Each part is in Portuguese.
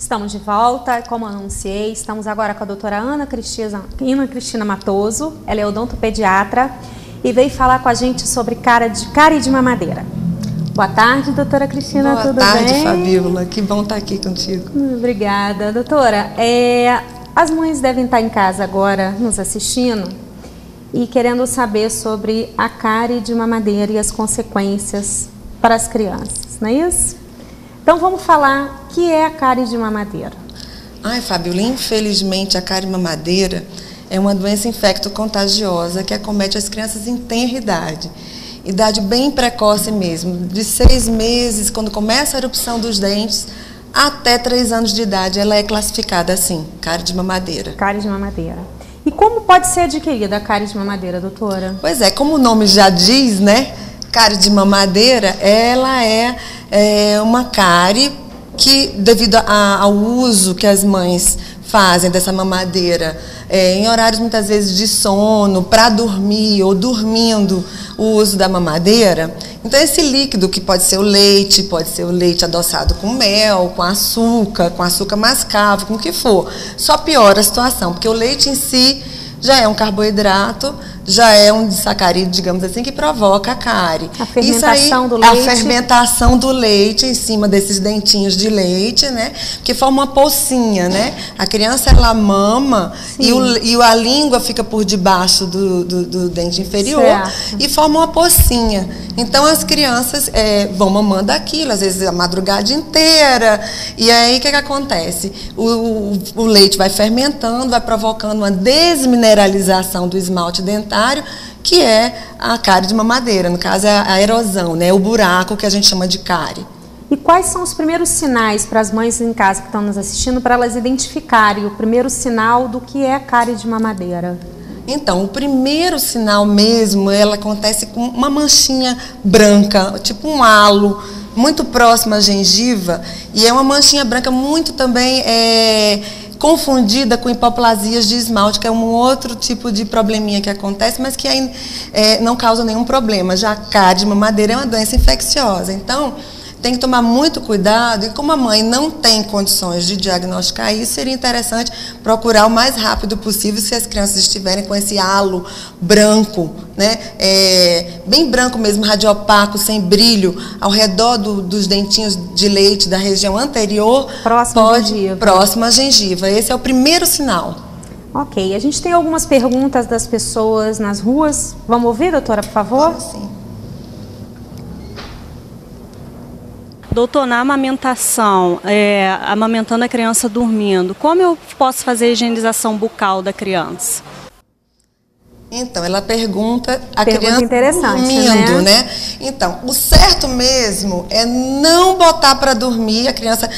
Estamos de volta, como anunciei, estamos agora com a doutora Ana Cristina Matoso, ela é odontopediatra e veio falar com a gente sobre cárie de mamadeira. Boa tarde, doutora Cristina, tudo bem? Boa tarde, Fabíola, que bom estar aqui contigo. Obrigada, doutora. As mães devem estar em casa agora nos assistindo e querendo saber sobre a cárie de mamadeira e as consequências para as crianças, não é isso? Então vamos falar o que é a cárie de mamadeira. Ai, Fabíola, infelizmente a cárie de mamadeira é uma doença infecto-contagiosa que acomete as crianças em tenra idade bem precoce mesmo, de 6 meses, quando começa a erupção dos dentes, até 3 anos de idade. Ela é classificada assim, cárie de mamadeira. Cárie de mamadeira. E como pode ser adquirida a cárie de mamadeira, doutora? Pois é, como o nome já diz, né? Cárie de mamadeira, ela é uma cárie que, devido ao uso que as mães fazem dessa mamadeira, em horários muitas vezes de sono, para dormir ou dormindo, o uso da mamadeira. Então esse líquido, que pode ser o leite adoçado com mel, com açúcar mascavo, com o que for, só piora a situação, porque o leite em si já é um carboidrato, já é um disacarídeo, digamos assim, que provoca a cárie. A fermentação do leite. A fermentação do leite em cima desses dentinhos de leite, né? Que forma uma pocinha, né? A criança, ela mama e a língua fica por debaixo do dente inferior, certo, e forma uma pocinha. Então, as crianças vão mamando aquilo, às vezes a madrugada inteira. E aí, o que acontece? O leite vai fermentando, vai provocando uma desmineralização do esmalte dentário, que é a cárie de mamadeira, no caso é a erosão, né? O buraco que a gente chama de cárie. E quais são os primeiros sinais para as mães em casa que estão nos assistindo, para elas identificarem o primeiro sinal do que é a cárie de mamadeira? Então, o primeiro sinal mesmo, ela acontece com uma manchinha branca, tipo um halo, muito próximo à gengiva, e é uma manchinha branca muito também confundida com hipoplasias de esmalte, que é um outro tipo de probleminha que acontece, mas que ainda não causa nenhum problema. Já a cárie de mamadeira é uma doença infecciosa, então tem que tomar muito cuidado, e como a mãe não tem condições de diagnosticar isso, seria interessante procurar o mais rápido possível, se as crianças estiverem com esse halo branco, né, bem branco mesmo, radiopaco, sem brilho, ao redor dos dentinhos de leite da região anterior, próximo à gengiva. Esse é o primeiro sinal. Ok, a gente tem algumas perguntas das pessoas nas ruas. Vamos ouvir, doutora, por favor? Vamos, sim. Doutor, na amamentação, amamentando a criança dormindo, como eu posso fazer a higienização bucal da criança? Então, ela pergunta a criança dormindo, né? Então, o certo mesmo é não botar para dormir a criança,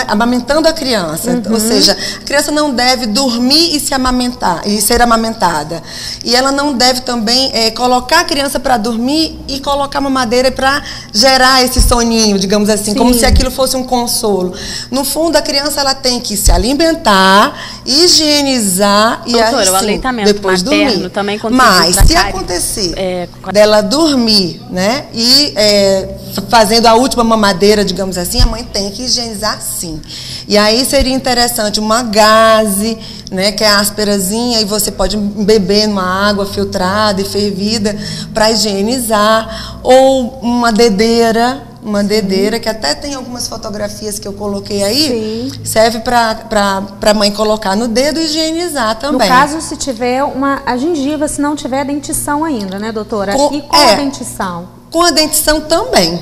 amamentando a criança. Uhum. Ou seja, a criança não deve dormir e se amamentar, e ser amamentada. E ela não deve também colocar a criança para dormir e colocar mamadeira para gerar esse soninho, digamos assim, como se aquilo fosse um consolo. No fundo, a criança, ela tem que se alimentar, higienizar, doutora, e assim, o aleitamento depois materno dormir. também contribui. Mas se acontecer dela dormir, né, e fazendo a última mamadeira, digamos assim, a mãe tem que higienizar sim. E aí seria interessante uma gaze, né, que é ásperazinha, e você pode beber numa água filtrada e fervida para higienizar, ou uma dedeira, que até tem algumas fotografias que eu coloquei aí, serve para a mãe colocar no dedo e higienizar também. No caso, se tiver a gengiva, se não tiver dentição ainda, né, doutora? E com a dentição? Com a dentição também.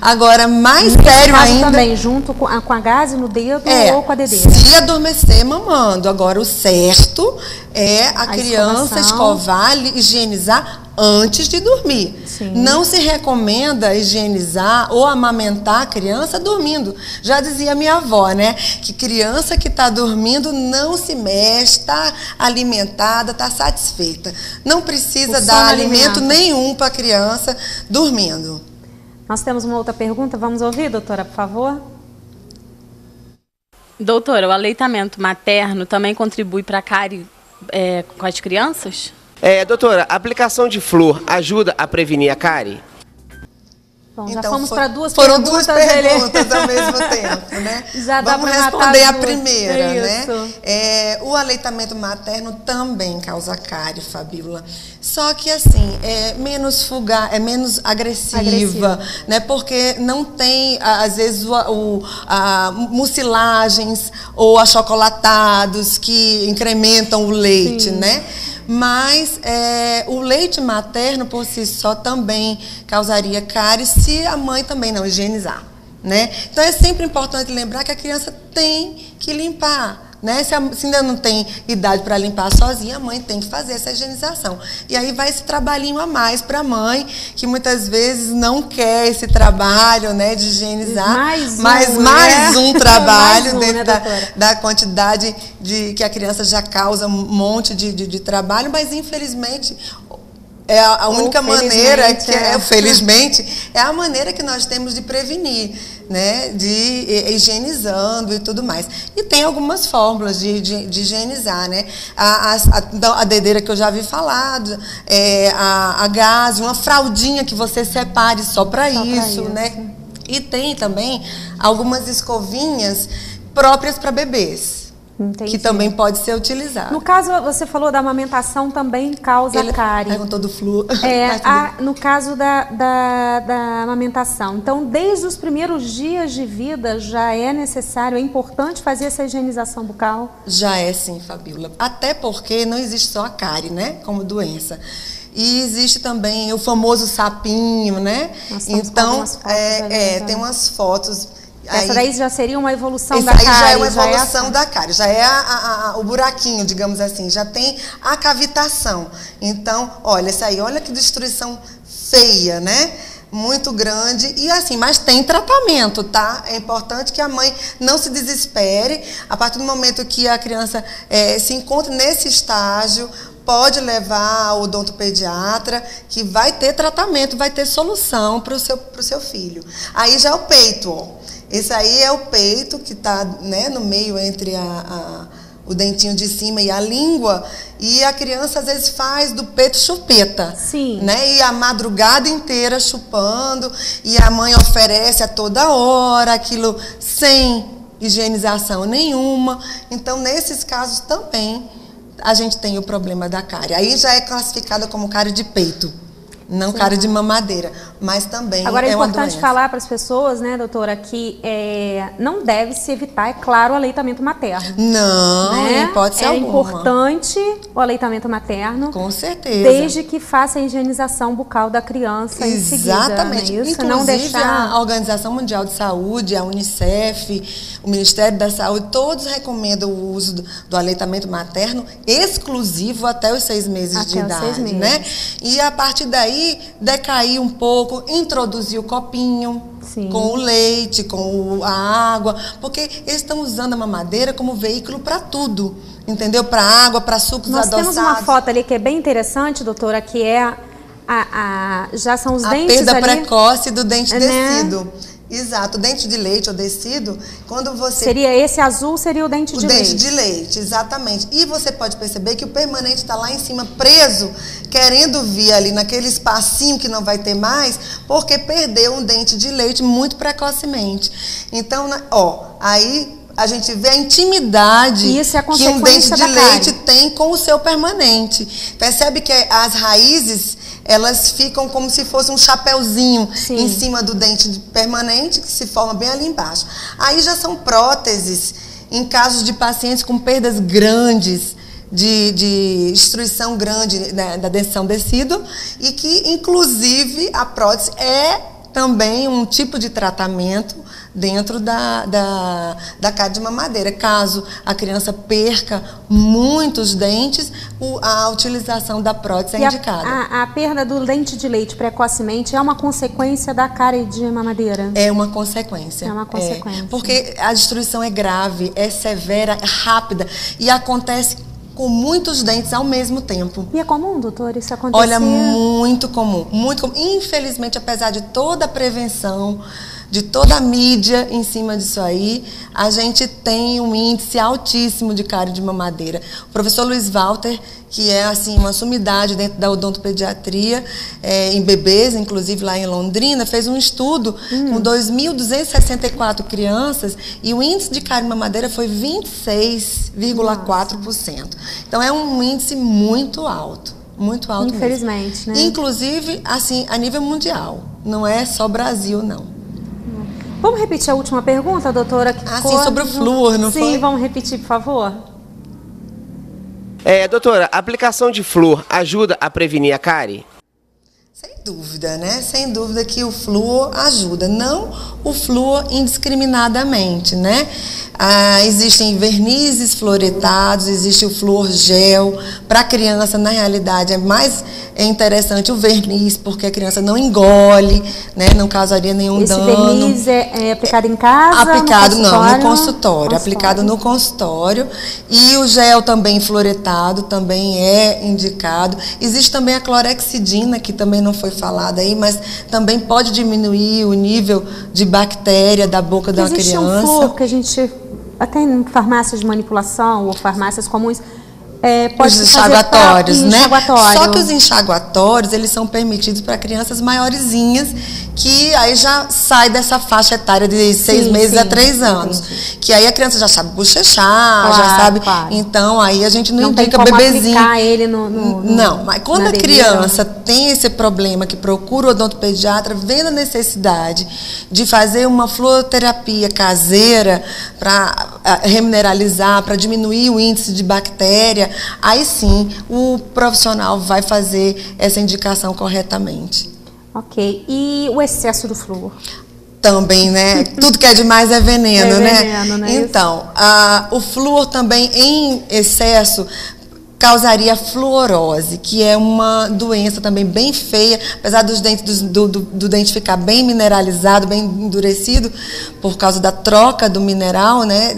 Agora, mais sério ainda... também, junto com a gaze no dedo ou com a dedeira? Se adormecer mamando. Agora, o certo é a criança escovar, higienizar antes de dormir. Sim. Não se recomenda higienizar ou amamentar a criança dormindo. Já dizia minha avó, né? Que criança que está dormindo não se mexe, está alimentada, está satisfeita. Não precisa dar alimento nenhum para a criança dormindo. Nós temos uma outra pergunta, vamos ouvir, doutora, por favor? Doutora, o aleitamento materno também contribui para a cárie com as crianças? Doutora, a aplicação de flúor ajuda a prevenir a cárie? Bom, então, já fomos para duas foram perguntas. Foram duas perguntas ao mesmo tempo, né? Já dá Vamos pra responder a duas. primeira, né? Isso. O aleitamento materno também causa cárie, Fabíola. Só que assim, é menos menos agressiva, né? Porque não tem, às vezes, mucilagens ou achocolatados que incrementam o leite, sim, né? Mas o leite materno, por si só, também causaria cárie se a mãe também não higienizar, né? Então, é sempre importante lembrar que a criança tem que limpar, né? Se ainda não tem idade para limpar sozinha, a mãe tem que fazer essa higienização. E aí vai esse trabalhinho a mais para a mãe, que muitas vezes não quer esse trabalho, né, de higienizar. Mais um trabalho dentro, né, da quantidade que a criança já causa um monte de trabalho, mas infelizmente é a única maneira felizmente, é a maneira que nós temos de prevenir, né, de higienizando e tudo mais. E tem algumas fórmulas de higienizar, né? A dedeira que eu já vi falar, a gás, uma fraldinha que você separe só para isso, né? E tem também algumas escovinhas próprias para bebês. Entendi. Que também pode ser utilizado. No caso, você falou da amamentação também causa cárie. Perguntou do flu. No caso da amamentação. Então, desde os primeiros dias de vida, já é necessário, é importante fazer essa higienização bucal? Já é sim, Fabíola. Até porque não existe só a cárie, né, como doença. E existe também o famoso sapinho, né? Então, tem umas fotos. Essa daí já seria uma evolução da cárie. Já é uma evolução da cárie, já é o buraquinho, digamos assim, já tem a cavitação. Então, olha, essa aí, olha que destruição feia, né? Muito grande e assim, mas tem tratamento, tá? É importante que a mãe não se desespere. A partir do momento que a criança se encontra nesse estágio, pode levar ao odontopediatra, que vai ter tratamento, vai ter solução para o seu filho. Aí já é o peito, ó. Esse aí é o peito que está, né, no meio entre o dentinho de cima e a língua. E a criança, às vezes, faz do peito chupeta. Sim. Né? E a madrugada inteira chupando. E a mãe oferece a toda hora aquilo sem higienização nenhuma. Então, nesses casos também, a gente tem o problema da cárie. Aí já é classificada como cárie de peito. Não cárie de mamadeira, mas também agora, é uma importante doença. falar para as pessoas, né, doutora, que não deve se evitar, é claro, o aleitamento materno. Não, né? Em hipótese alguma. É importante o aleitamento materno. Com certeza. Desde que faça a higienização bucal da criança em seguida. Exatamente. Né? Isso, inclusive, não deixar... a Organização Mundial de Saúde, a Unicef, o Ministério da Saúde, todos recomendam o uso do aleitamento materno exclusivo até os 6 meses de idade. 6 meses. Né? E a partir daí, decair um pouco, introduzir o copinho, sim, com o leite, com a água, porque eles estão usando a mamadeira como veículo para tudo, entendeu? Para água, para sucos adoçados. Nós temos uma foto ali que é bem interessante, doutora, que é já são os dentes perda ali, precoce do dente, né, descido. Exato, o dente de leite ou descido, quando você... Seria esse azul, seria o dente de leite. O dente de leite, exatamente. E você pode perceber que o permanente está lá em cima, preso, querendo vir ali naquele espacinho que não vai ter mais, porque perdeu um dente de leite muito precocemente. Então, aí a gente vê a intimidade que um dente de leite tem com o seu permanente. Percebe que as raízes, elas ficam como se fosse um chapéuzinho, sim, em cima do dente permanente, que se forma bem ali embaixo. Aí já são próteses em casos de pacientes com perdas grandes, de destruição grande, né, da dentição descido, e que, inclusive, a prótese é também um tipo de tratamento dentro da cárie de mamadeira. Caso a criança perca muitos dentes, a utilização da prótese é indicada. A perda do dente de leite precocemente é uma consequência da cárie de mamadeira? É uma consequência. É uma consequência. Porque a destruição é grave, é severa, é rápida e acontece com muitos dentes ao mesmo tempo. E é comum, doutor, isso acontecer? Olha, muito comum, muito comum. Infelizmente, apesar de toda a prevenção, de toda a mídia em cima disso aí, a gente tem um índice altíssimo de cárie de mamadeira. O professor Luiz Walter, que é assim uma sumidade dentro da odontopediatria, em bebês, inclusive lá em Londrina, fez um estudo com 2.264 crianças e o índice de cárie de mamadeira foi 26,4%. Então é um índice muito alto. Muito alto infelizmente, mesmo. Né? Inclusive, assim, a nível mundial. Não é só Brasil, não. Vamos repetir a última pergunta, doutora? Sim, sobre o flúor, não foi? Sim, vamos repetir, por favor. Doutora, a aplicação de flúor ajuda a prevenir a cárie? Sem dúvida, né? Sem dúvida que o flúor ajuda. Não o flúor indiscriminadamente, né? Existem vernizes fluoretados, existe o flúor gel. Para a criança, na realidade, é mais interessante o verniz, porque a criança não engole, né? Não causaria nenhum dano. Esse verniz é aplicado em casa? Aplicado no consultório. Aplicado no consultório. E o gel também fluoretado também é indicado. Existe também a clorexidina, que também não foi falada aí, mas também pode diminuir o nível de bactéria da boca da criança. Existe um flúor que a gente, até em farmácias de manipulação ou farmácias comuns, pode os enxaguatórios, né? Enxaguatório. Só que os enxaguatórios, eles são permitidos para crianças maiorzinhas, que aí já sai dessa faixa etária de 6 meses a 3 anos. Entendi. Que aí a criança já sabe bochechar, já sabe. Claro. Então, aí a gente não indica tem como bebezinho. Aplicar ele não, mas quando a criança tem esse problema, que procura o odontopediatra, vendo a necessidade de fazer uma fluoroterapia caseira para remineralizar, para diminuir o índice de bactéria, aí sim o profissional vai fazer essa indicação corretamente. Ok. E o excesso do flúor? Também, né? Tudo que é demais é veneno, né? Então, o flúor também em excesso causaria fluorose, que é uma doença também bem feia, apesar dos dentes do dente ficar bem mineralizado, bem endurecido, por causa da troca do mineral, né?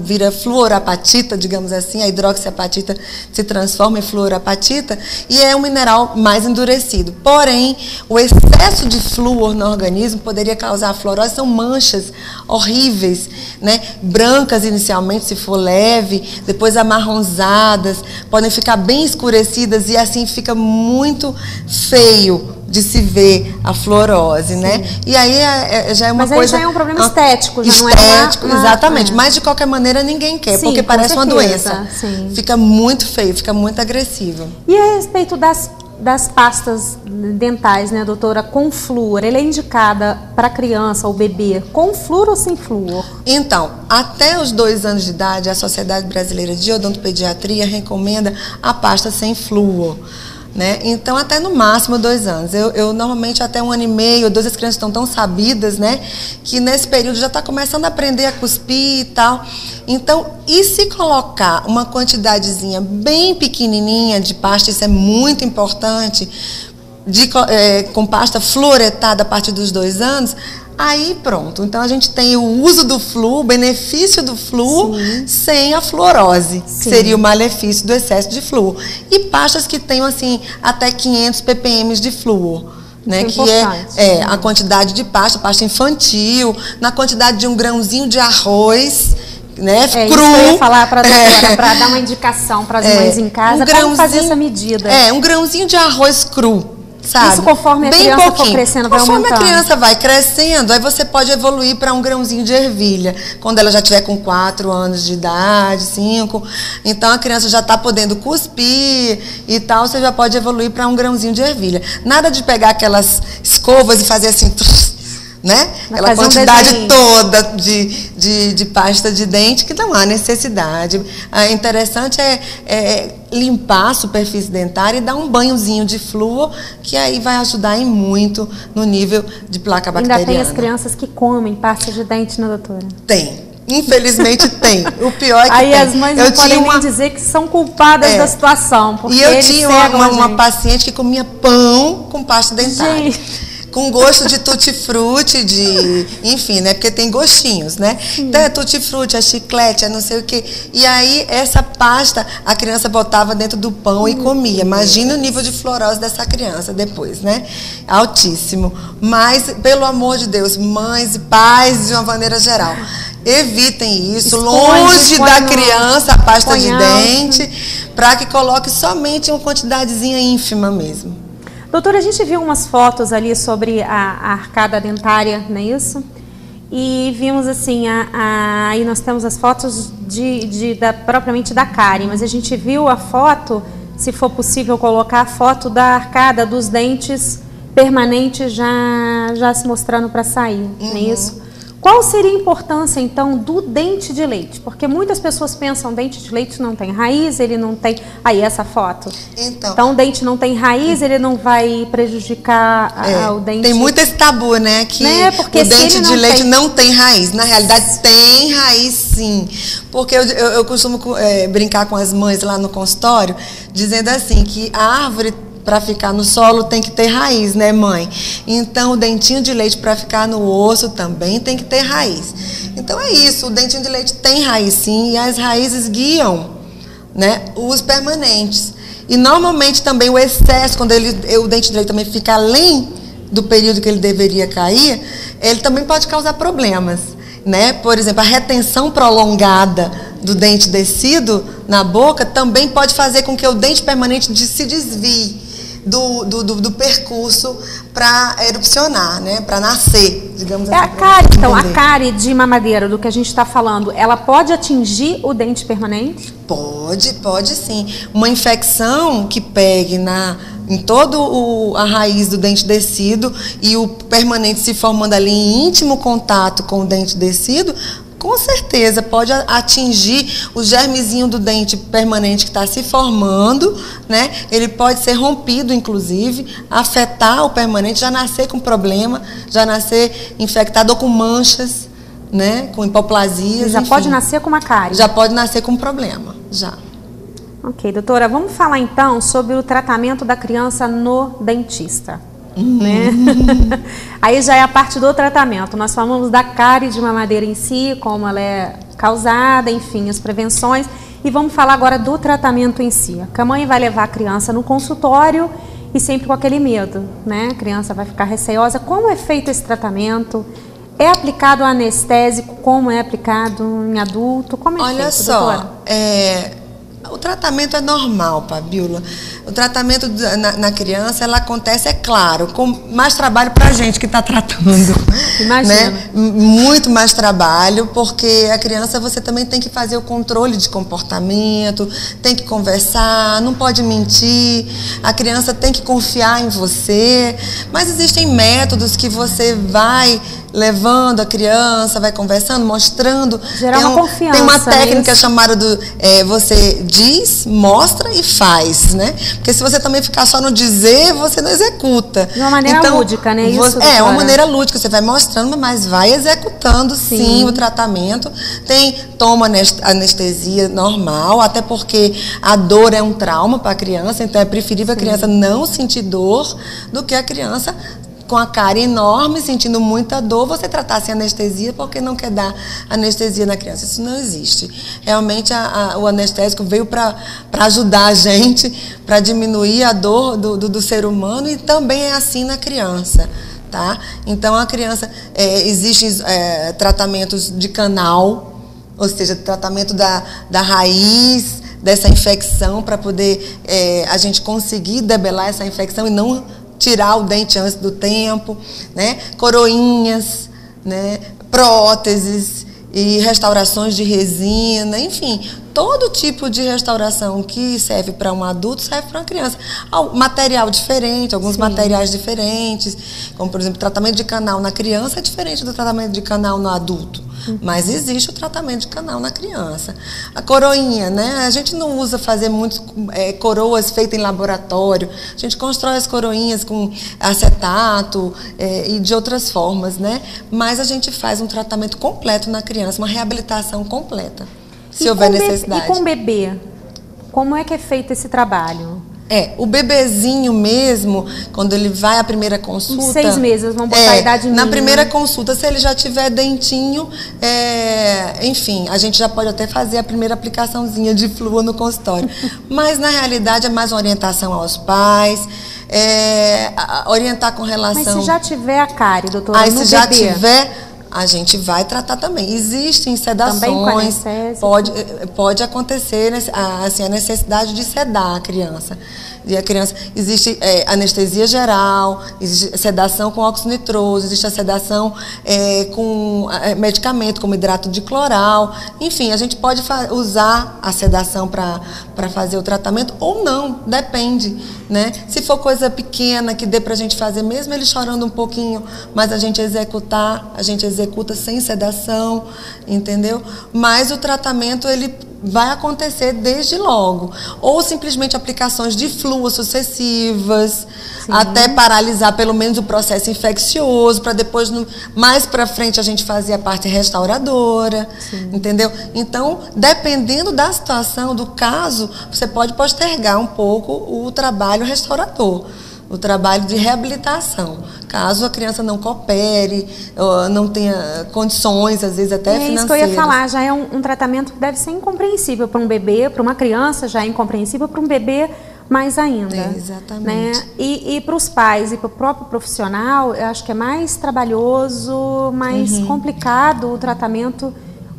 Vira fluorapatita, digamos assim, a hidroxiapatita se transforma em fluorapatita e é um mineral mais endurecido. Porém, o excesso de flúor no organismo poderia causar fluorose, são manchas horríveis, né? Brancas inicialmente, se for leve, depois amarronzadas, podem ficar bem escurecidas e assim fica muito feio de se ver a fluorose, né? E aí já é uma coisa... Mas aí já é um problema estético, já estético, não é exatamente. Mas de qualquer maneira ninguém quer, porque parece uma doença. Sim. Fica muito feio, fica muito agressivo. E a respeito das pastas dentais, né, doutora, com flúor, ela é indicada para criança ou bebê com flúor ou sem flúor? Então, até os 2 anos de idade, a Sociedade Brasileira de Odontopediatria recomenda a pasta sem flúor, né? Então, até no máximo 2 anos. Eu normalmente até 1 ano e meio, 2, as crianças estão tão sabidas, né? Que nesse período já está começando a aprender a cuspir e tal. Então, e se colocar uma quantidadezinha bem pequenininha de pasta, isso é muito importante, com pasta fluoretada a partir dos 2 anos, aí pronto. Então a gente tem o uso do flúor, o benefício do flúor, sem a fluorose, que seria o malefício do excesso de flúor. E pastas que tenham assim até 500 ppm de flúor, né, que é a quantidade de pasta infantil, na quantidade de 1 grãozinho de arroz, né, cru. Isso eu ia falar para a doutora, para dar uma indicação para as mães em casa, como fazer essa medida. 1 grãozinho de arroz cru. Sabe? Isso conforme a criança for crescendo, vai aumentando. Conforme a criança vai crescendo, aí você pode evoluir para 1 grãozinho de ervilha. Quando ela já tiver com 4 anos de idade, 5, então a criança já está podendo cuspir e tal, você já pode evoluir para 1 grãozinho de ervilha. Nada de pegar aquelas escovas e fazer assim, né? Aquela quantidade toda de pasta de dente, que não há necessidade. O interessante é limpar a superfície dentária e dar um banhozinho de flúor, que aí vai ajudar em muito no nível de placa bacteriana. Ainda tem as crianças que comem pasta de dente, né, doutora? Tem. Infelizmente tem. O pior é que aí as mães não podem nem dizer que são culpadas da situação. Porque e eu tinha uma paciente que comia pão com pasta dentária. com gosto de tutti-frutti, enfim, né? Porque tem gostinhos, né? Então é tutti-frutti, é chiclete, é não sei o quê. E aí essa pasta a criança botava dentro do pão e comia. Imagina o nível de fluorose dessa criança depois, né? Altíssimo. Mas, pelo amor de Deus, mães e pais, de uma maneira geral, evitem isso, longe da criança a pasta de dente, para que coloque somente uma quantidadezinha ínfima mesmo. Doutora, a gente viu umas fotos ali sobre a arcada dentária, não é isso? E vimos assim, aí nós temos as fotos propriamente da cárie, mas a gente viu a foto, se for possível colocar a foto da arcada dos dentes permanentes já se mostrando para sair, não é isso? Qual seria a importância, então, do dente de leite? Porque muitas pessoas pensam, dente de leite não tem raiz, ele não tem... Aí, essa foto. Então o dente não tem raiz, ele não vai prejudicar o dente... Tem muito esse tabu, né? Que porque o dente de leite não tem raiz. Na realidade, tem raiz, sim. Porque eu costumo brincar com as mães lá no consultório, dizendo assim, que a árvore... para ficar no solo tem que ter raiz, né, mãe? Então, o dentinho de leite para ficar no osso também tem que ter raiz. Então, é isso, o dentinho de leite tem raiz, sim, e as raízes guiam, né, os permanentes. E, normalmente, também o excesso, quando o dente de leite também fica além do período que ele deveria cair, ele também pode causar problemas, né? Por exemplo, a retenção prolongada do dente descido na boca também pode fazer com que o dente permanente se desvie do percurso para erupcionar, né? Para nascer, digamos assim. A cárie, então, a cárie de mamadeira, do que a gente está falando, ela pode atingir o dente permanente? Pode sim. Uma infecção que pegue em todo a raiz do dente descido e o permanente se formando ali em íntimo contato com o dente descido, com certeza pode atingir o germezinho do dente permanente que está se formando, né? Ele pode ser rompido, inclusive, afetar o permanente, já nascer com problema, já nascer infectado ou com manchas, né? Com hipoplasias. Já pode nascer com uma cárie? Já pode nascer com problema, já. Ok, doutora, vamos falar então sobre o tratamento da criança no dentista. Né? Aí já é a parte do tratamento. Nós falamos da cárie de mamadeira em si, como ela é causada, enfim, as prevenções. E vamos falar agora do tratamento em si. A mãe vai levar a criança no consultório e sempre com aquele medo, né? A criança vai ficar receosa. Como é feito esse tratamento? É aplicado anestésico? Como é aplicado em adulto? Como é Olha feito, só, doutora? O tratamento é normal, Fabiola. O tratamento na criança, ela acontece, é claro, com mais trabalho para a gente que está tratando. Imagina. Né? Muito mais trabalho, porque a criança você também tem que fazer o controle de comportamento, tem que conversar, não pode mentir, a criança tem que confiar em você. Mas existem métodos que você vai levando a criança, vai conversando, mostrando. Gerar uma confiança. Tem uma técnica chamada você diz, mostra e faz, né? Porque se você também ficar só no dizer, você não executa. De uma maneira lúdica, né? Isso, uma maneira lúdica, você vai mostrando, mas vai executando sim o tratamento. Toma anestesia normal, até porque a dor é um trauma para a criança, então é preferível a criança não sentir dor do que a criança com a cárie enorme, sentindo muita dor, você tratar sem anestesia porque não quer dar anestesia na criança. Isso não existe. Realmente o anestésico veio para ajudar a gente, para diminuir a dor do ser humano, e também é assim na criança. Tá? Então, a criança, existem tratamentos de canal, ou seja, tratamento da raiz dessa infecção, para poder a gente conseguir debelar essa infecção e não tirar o dente antes do tempo, né? Coroinhas, né? Próteses e restaurações de resina, enfim, todo tipo de restauração que serve para um adulto serve para uma criança. Material diferente, alguns materiais diferentes, como por exemplo, o tratamento de canal na criança é diferente do tratamento de canal no adulto. Mas existe o tratamento de canal na criança. A coroinha, né? A gente não usa fazer muitas coroas feitas em laboratório. A gente constrói as coroinhas com acetato e de outras formas, né? Mas a gente faz um tratamento completo na criança, uma reabilitação completa, se houver necessidade. E com o bebê, como é que é feito esse trabalho? O bebezinho mesmo, quando ele vai à primeira consulta... Em 6 meses, vamos botar a idade mínima. Na primeira consulta, se ele já tiver dentinho, enfim, a gente já pode até fazer a primeira aplicaçãozinha de flúor no consultório. Mas, na realidade, é mais uma orientação aos pais, orientar com relação... Mas se já tiver a cárie, doutora, no se já bebê, tiver... A gente vai tratar também. Existem sedações, também com anestesia? Pode acontecer assim, a necessidade de sedar a criança. E a criança, existe anestesia geral, existe sedação com óxido nitroso, existe a sedação com medicamento, como hidrato de cloral. Enfim, a gente pode usar a sedação para fazer o tratamento ou não, depende, né? Se for coisa pequena que dê para a gente fazer, mesmo ele chorando um pouquinho, mas a gente executa sem sedação, entendeu? Mas o tratamento, ele vai acontecer desde logo. Ou simplesmente aplicações de flúor sucessivas, até paralisar pelo menos o processo infeccioso, para depois, mais para frente, a gente fazer a parte restauradora, entendeu? Então, dependendo da situação, do caso, você pode postergar um pouco o trabalho restaurador, o trabalho de reabilitação, caso a criança não coopere, não tenha condições, às vezes até financeiras. Isso que eu ia falar, já é um tratamento que deve ser incompreensível para um bebê, para uma criança já é incompreensível, para um bebê mais ainda. Exatamente. Né? E para os pais e para o próprio profissional, eu acho que é mais trabalhoso, mais complicado o tratamento,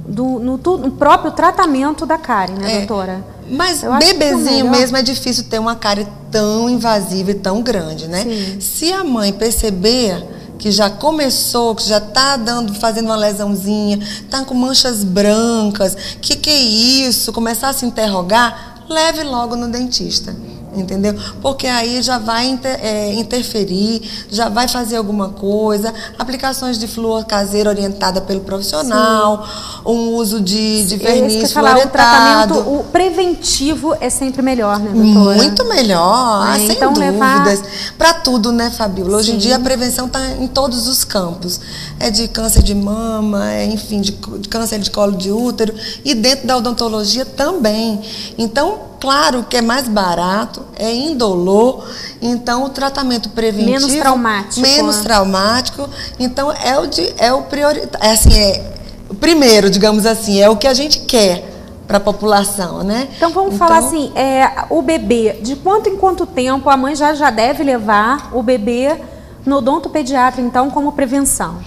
no próprio tratamento da cárie, né, doutora? Mas bebezinho mesmo é difícil ter uma cárie tão invasiva e tão grande, né? Sim. Se a mãe perceber que já começou, que já está fazendo uma lesãozinha, está com manchas brancas, que é isso? Começar a se interrogar, leve logo no dentista. Entendeu? Porque aí já vai interferir, já vai fazer alguma coisa, aplicações de flúor caseiro orientada pelo profissional, um uso de verniz fluoretado. O tratamento, o preventivo é sempre melhor, né, doutora? Muito melhor, sem então, dúvidas. Para tudo, né, Fabíola? Hoje em dia a prevenção está em todos os campos. É de câncer de mama, enfim, de câncer de colo de útero, e dentro da odontologia também. Então, claro que é mais barato, é indolor, então o tratamento preventivo... Menos traumático. Então, o primeiro, digamos assim, é o que a gente quer para a população, né? Então, vamos falar assim, o bebê, de quanto em quanto tempo a mãe já deve levar o bebê no odontopediatra, então, como prevenção?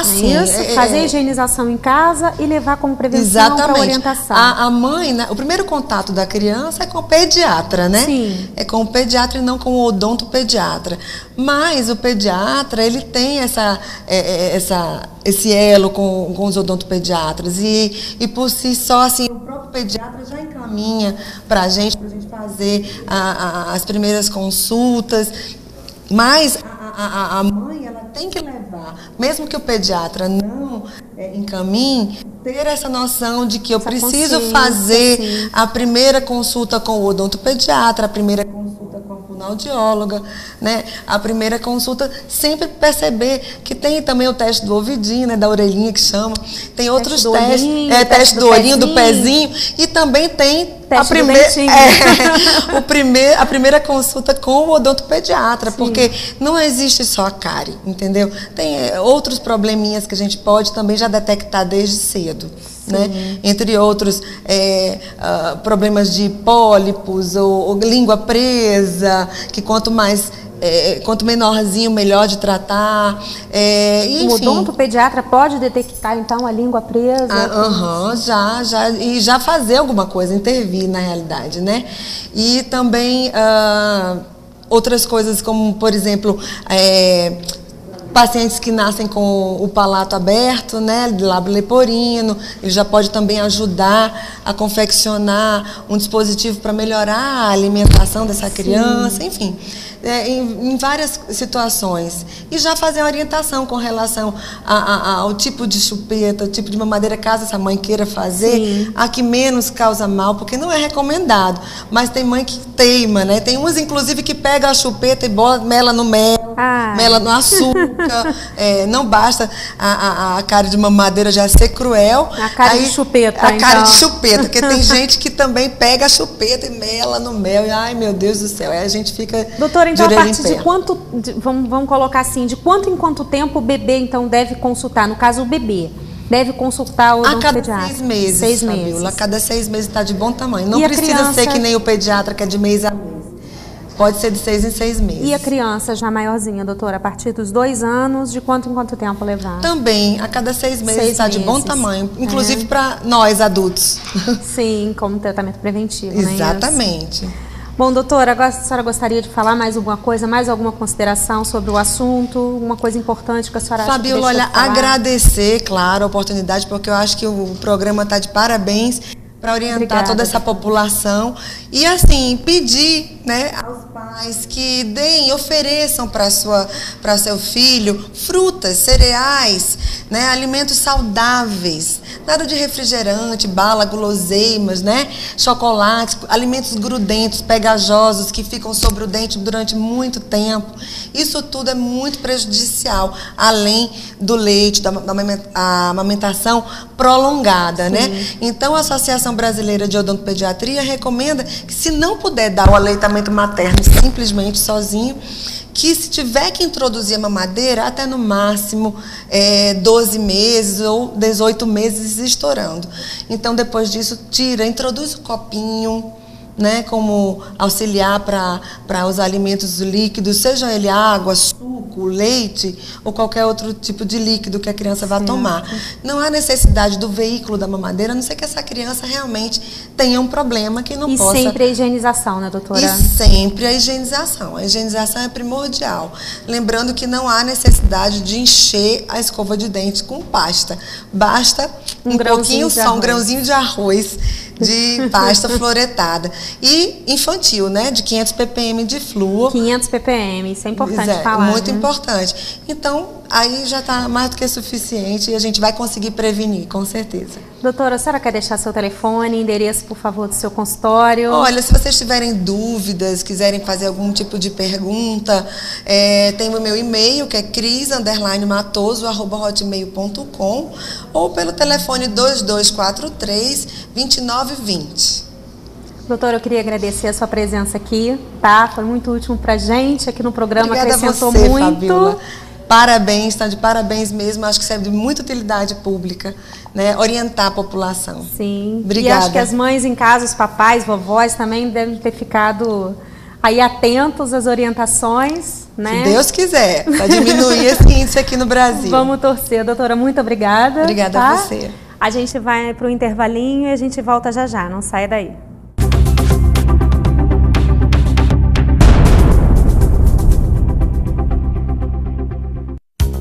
Sim. Fazer a higienização em casa e levar como prevenção para orientação. A mãe, né, o primeiro contato da criança é com o pediatra, né? Sim. É com o pediatra e não com o odontopediatra. Mas o pediatra, ele tem esse elo com os odontopediatras. E por si só, assim, o próprio pediatra já encaminha para a gente fazer as primeiras consultas. Mas a mãe, ela tem que levar, mesmo que o pediatra não encaminhe, ter essa noção de que eu preciso fazer a primeira consulta com o odontopediatra, a primeira consulta com a fonoaudióloga, né? A primeira consulta, sempre perceber que tem também o teste do ouvidinho, né? Da orelhinha que chama, tem outros testes, teste do olhinho, do pezinho, e também tem a primeira consulta com o odontopediatra, porque não existe só a cárie, entendeu? Tem outros probleminhas que a gente pode também já detectar desde cedo, né? Entre outros, problemas de pólipos ou língua presa, que quanto menorzinho, melhor de tratar. Enfim. O odontopediatra pode detectar, então, a língua presa? E já fazer alguma coisa, intervir na realidade, né? E também outras coisas como, por exemplo, pacientes que nascem com o palato aberto, né, de lábio leporino, ele já pode também ajudar a confeccionar um dispositivo para melhorar a alimentação dessa criança, enfim, em várias situações. E já fazer uma orientação com relação ao tipo de chupeta, o tipo de mamadeira, caso essa mãe queira fazer, a que menos causa mal, porque não é recomendado. Mas tem mãe que teima, né? Tem uns, inclusive, que pega a chupeta e mela no mel. mela no açúcar. Não basta a cárie de mamadeira já ser cruel. A cárie de chupeta, A cárie de chupeta, porque tem gente que também pega a chupeta e mela no mel. E, ai, meu Deus do céu, aí a gente fica Doutora, então de a orelha em partir de pé. quanto, vamos colocar assim, de quanto em quanto tempo o bebê, então, deve consultar? No caso, o bebê deve consultar o A cada pediatra? 6 meses, 6 Fabiola. meses. A cada 6 meses está de bom tamanho. Não E a precisa criança? ser que nem o pediatra, que é de mês a mês. Pode ser de 6 em 6 meses. E a criança já maiorzinha, doutora, a partir dos 2 anos, de quanto em quanto tempo levar? Também, a cada 6 meses 6 está de bom meses. tamanho. Inclusive para nós, adultos. Sim, como tratamento preventivo, né? Exatamente. Bom, doutora, agora a senhora gostaria de falar mais alguma coisa, mais alguma consideração sobre o assunto? Alguma coisa importante que a senhora acha que Fabiola, deixou olha, de falar? agradecer, claro, a oportunidade, porque eu acho que o programa está de parabéns para orientar Obrigada, toda essa população. E, assim, pedir, né, aos pais que deem, ofereçam para seu filho frutas, cereais, né, alimentos saudáveis. Nada de refrigerante, bala, guloseimas, né, chocolates, alimentos grudentos, pegajosos, que ficam sobre o dente durante muito tempo. Isso tudo é muito prejudicial, além do leite, da amamentação prolongada, né? Então, a Associação Brasileira de Odontopediatria recomenda que, se não puder dar o aleitamento materno simplesmente sozinho, que se tiver que introduzir a mamadeira, até no máximo 12 meses ou 18 meses estourando. Então, depois disso, introduz o copinho, né, como auxiliar para os alimentos líquidos, seja ele água, suco, leite ou qualquer outro tipo de líquido que a criança vá tomar. Não há necessidade do veículo da mamadeira, a não ser que essa criança realmente tenha um problema que não possa... E sempre a higienização, né, doutora? E sempre a higienização. A higienização é primordial. Lembrando que não há necessidade de encher a escova de dente com pasta. Basta um pouquinho só, um grãozinho de arroz de pasta fluoretada. E infantil, né? De 500 ppm de flúor. 500 ppm, isso é importante falar. Muito né? importante. Então, aí já está mais do que suficiente e a gente vai conseguir prevenir, com certeza. Doutora, a senhora quer deixar seu telefone, endereço, por favor, do seu consultório? Olha, se vocês tiverem dúvidas, quiserem fazer algum tipo de pergunta, tem o meu e-mail, que é cris_matoso@hotmail.com, ou pelo telefone 2243-2920. Doutora, eu queria agradecer a sua presença aqui, tá? Foi muito útil pra gente aqui no programa, Obrigada acrescentou a você, muito. Fabiola. Parabéns, está de parabéns mesmo. Acho que serve de muita utilidade pública, né? Orientar a população. Sim. Obrigada. E acho que as mães em casa, os papais, vovós também devem ter ficado aí atentos às orientações, né? Se Deus quiser, para diminuir esse índice aqui no Brasil. Vamos torcer. Doutora, muito obrigada. Obrigada tá? a você. A gente vai para o intervalinho e a gente volta já já. Não saia daí.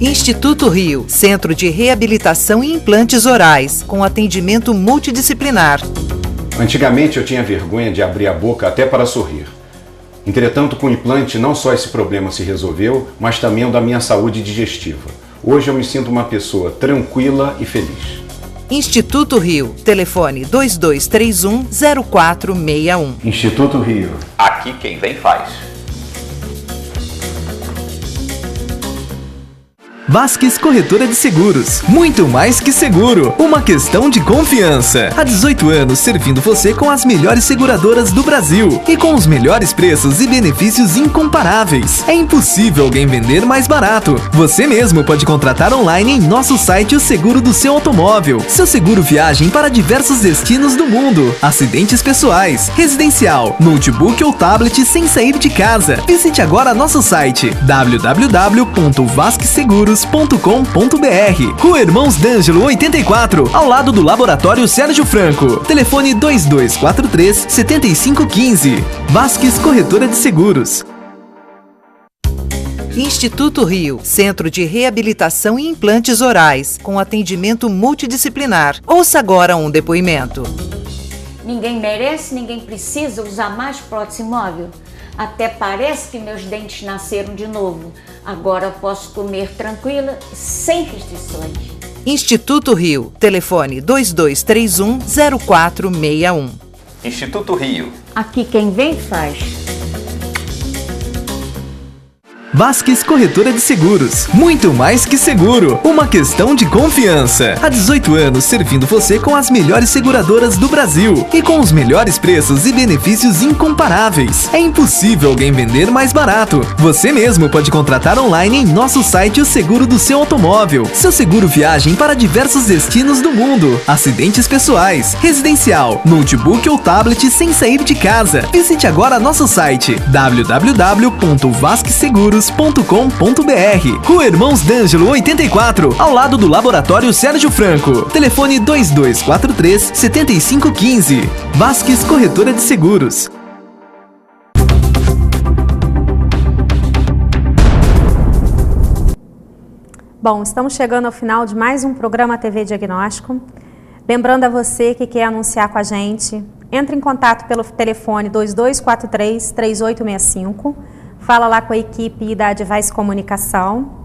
Instituto Rio, Centro de Reabilitação e Implantes Orais, com atendimento multidisciplinar. Antigamente eu tinha vergonha de abrir a boca até para sorrir. Entretanto, com o implante não só esse problema se resolveu, mas também o da minha saúde digestiva. Hoje eu me sinto uma pessoa tranquila e feliz. Instituto Rio, telefone 2231-0461. Instituto Rio. Aqui quem vem faz. Vasques Corretora de Seguros. Muito mais que seguro, uma questão de confiança. Há 18 anos servindo você com as melhores seguradoras do Brasil e com os melhores preços e benefícios incomparáveis. É impossível alguém vender mais barato. Você mesmo pode contratar online em nosso site o seguro do seu automóvel. Seu seguro viagem para diversos destinos do mundo. Acidentes pessoais, residencial, notebook ou tablet sem sair de casa. Visite agora nosso site www.vasqueseguros.com.br. Rua Irmãos D'Angelo 84, ao lado do Laboratório Sérgio Franco. Telefone 2243-7515. Vasques Corretora de Seguros. Instituto Rio, Centro de Reabilitação e Implantes Orais, com atendimento multidisciplinar. Ouça agora um depoimento. Ninguém merece, ninguém precisa usar mais prótese móvel. Até parece que meus dentes nasceram de novo. Agora posso comer tranquila, sem restrições. Instituto Rio, telefone 2231-0461. Instituto Rio. Aqui quem vem faz. Vasques Corretora de Seguros. Muito mais que seguro, uma questão de confiança. Há 18 anos servindo você com as melhores seguradoras do Brasil e com os melhores preços e benefícios incomparáveis. É impossível alguém vender mais barato. Você mesmo pode contratar online em nosso site o seguro do seu automóvel. Seu seguro viagem para diversos destinos do mundo. Acidentes pessoais, residencial, notebook ou tablet sem sair de casa. Visite agora nosso site www.vasqueseguros.com.br. Rua Irmãos D'Angelo 84, ao lado do Laboratório Sérgio Franco. Telefone 2243-7515. Vasques Corretora de Seguros. Bom, estamos chegando ao final de mais um programa TV Diagnóstico. Lembrando a você que quer anunciar com a gente, entre em contato pelo telefone 2243-3865. Fala lá com a equipe da Advice Comunicação.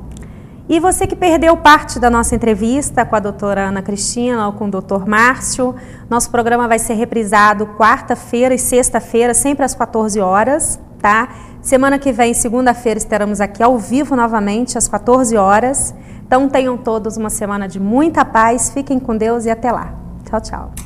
E você que perdeu parte da nossa entrevista com a doutora Ana Cristina ou com o doutor Márcio, nosso programa vai ser reprisado quarta-feira e sexta-feira, sempre às 14 horas, tá? Semana que vem, segunda-feira, estaremos aqui ao vivo novamente às 14 horas. Então tenham todos uma semana de muita paz, fiquem com Deus e até lá. Tchau, tchau.